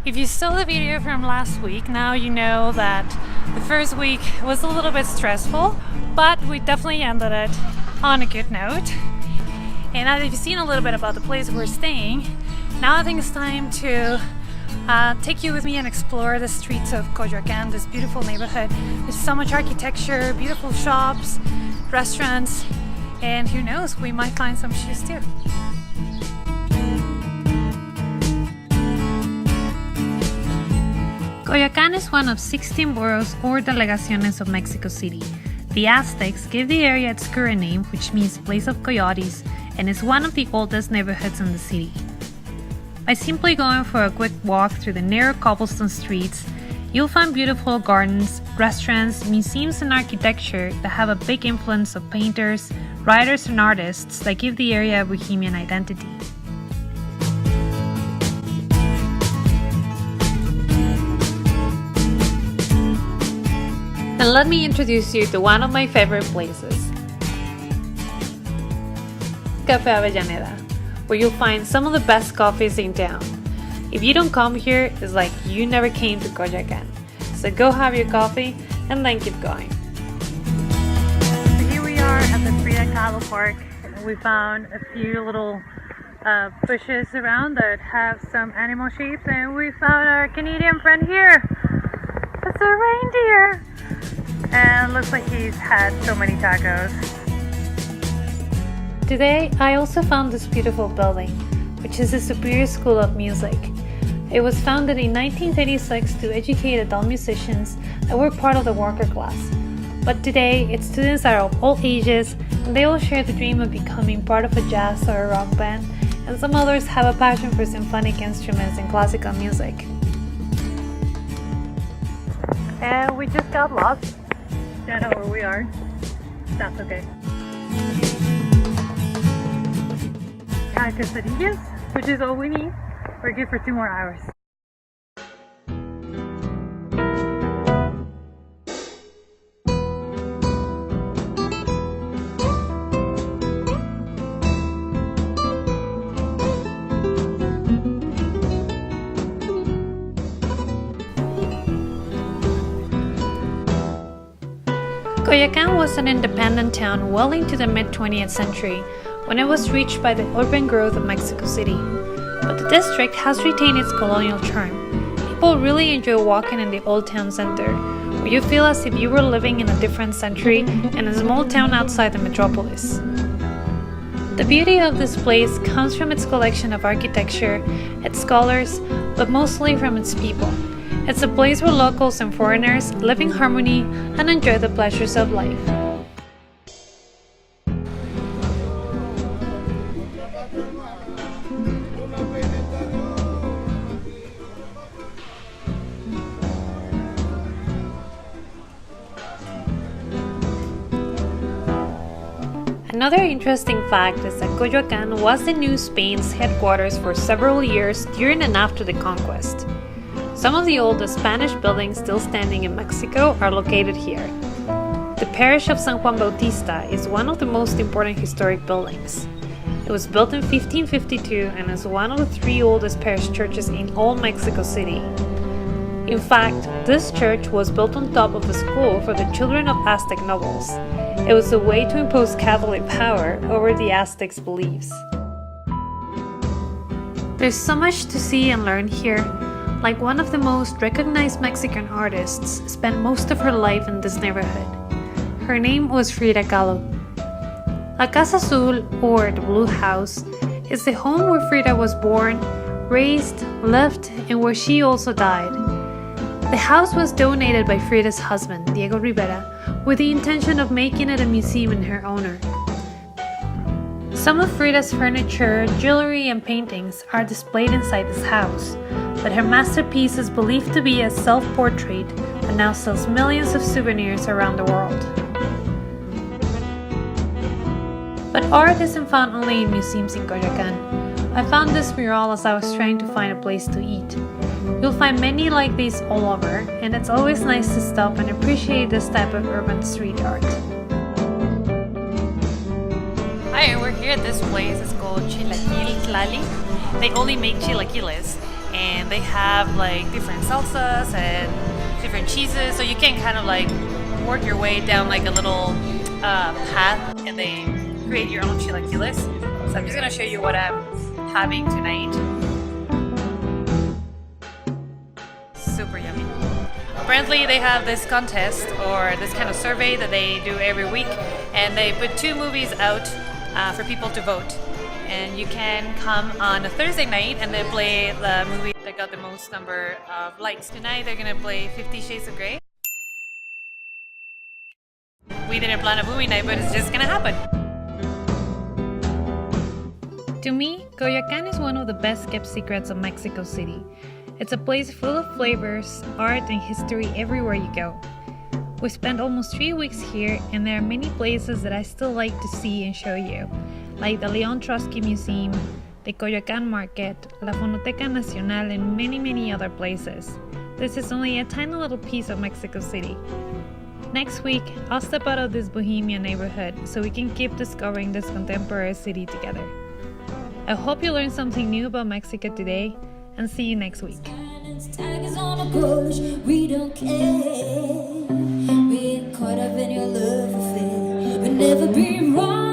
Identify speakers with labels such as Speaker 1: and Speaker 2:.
Speaker 1: If you saw the video from last week, now you know that the first week was a little bit stressful, but we definitely ended it on a good note. And now that you've seen a little bit about the place we're staying, now I think it's time to take you with me and explore the streets of Coyoacan, this beautiful neighborhood. There's so much architecture, beautiful shops, restaurants, and who knows, we might find some shoes too. Coyoacan is one of 16 boroughs or delegaciones of Mexico City. The Aztecs gave the area its current name, which means place of coyotes, and is one of the oldest neighborhoods in the city. By simply going for a quick walk through the narrow cobblestone streets, you'll find beautiful gardens, restaurants, museums, and architecture that have a big influence of painters, writers, and artists that give the area a bohemian identity. And let me introduce you to one of my favorite places, Café Avellaneda, where you'll find some of the best coffees in town. If you don't come here, it's like you never came to Coyoacan. So go have your coffee and then keep going. So here we are at the Frida Kahlo Park. We found a few little bushes around that have some animal shapes, and we found our Canadian friend here. It's a reindeer! And looks like he's had so many tacos. Today, I also found this beautiful building, which is the Superior School of Music. It was founded in 1936 to educate adult musicians that were part of the worker class. But today, its students are of all ages, and they all share the dream of becoming part of a jazz or a rock band, and some others have a passion for symphonic instruments and classical music. And we just got lost. Don't know where we are. That's okay. Quesadillas, which is all we need. We're good for 2 more hours. Coyoacan was an independent town well into the mid-20th century when it was reached by the urban growth of Mexico City. But the district has retained its colonial charm. People really enjoy walking in the old town center, where you feel as if you were living in a different century in a small town outside the metropolis. The beauty of this place comes from its collection of architecture, its scholars, but mostly from its people. It's a place where locals and foreigners live in harmony and enjoy the pleasures of life. Another interesting fact is that Coyoacan was the New Spain's headquarters for several years during and after the conquest. Some of the oldest Spanish buildings still standing in Mexico are located here. The parish of San Juan Bautista is one of the most important historic buildings. It was built in 1552 and is one of the 3 oldest parish churches in all Mexico City. In fact, this church was built on top of a school for the children of Aztec nobles. It was a way to impose Catholic power over the Aztecs' beliefs. There's so much to see and learn here. Like one of the most recognized Mexican artists, spent most of her life in this neighborhood. Her name was Frida Kahlo. La Casa Azul, or the Blue House, is the home where Frida was born, raised, lived, and where she also died. The house was donated by Frida's husband, Diego Rivera, with the intention of making it a museum in her honor. Some of Frida's furniture, jewelry, and paintings are displayed inside this house, but her masterpiece is believed to be a self-portrait that now sells millions of souvenirs around the world. But art isn't found only in museums in Coyoacan. I found this mural as I was trying to find a place to eat. You'll find many like these all over, and it's always nice to stop and appreciate this type of urban street art. Hi, we're here at this place. It's called Chilaquil Tlali. They only make chilaquiles.
Speaker 2: and they have like different salsas and different cheeses, so you can kind of like work your way down like a little path, and they create your own chilaquiles. So I'm just gonna show you what I'm having tonight. Super yummy. Apparently they have this contest or this kind of survey that they do every week, and they put 2 movies out for people to vote. And you can come on a Thursday night and they play the movie that got the most number of likes. Tonight they're gonna play 50 Shades of Grey. We didn't plan a movie night, but it's just gonna happen.
Speaker 1: To me, Coyoacan is one of the best kept secrets of Mexico City. It's a place full of flavors, art, and history everywhere you go. We spent almost 3 weeks here, and there are many places that I still like to see and show you, like the Leon Trotsky Museum, the Coyoacan Market, La Fonoteca Nacional, and many other places. This is only a tiny little piece of Mexico City. Next week, I'll step out of this bohemian neighborhood so we can keep discovering this contemporary city together. I hope you learned something new about Mexico today, and see you next week.
Speaker 3: We don't care. Being caught up in your love affair would never be wrong.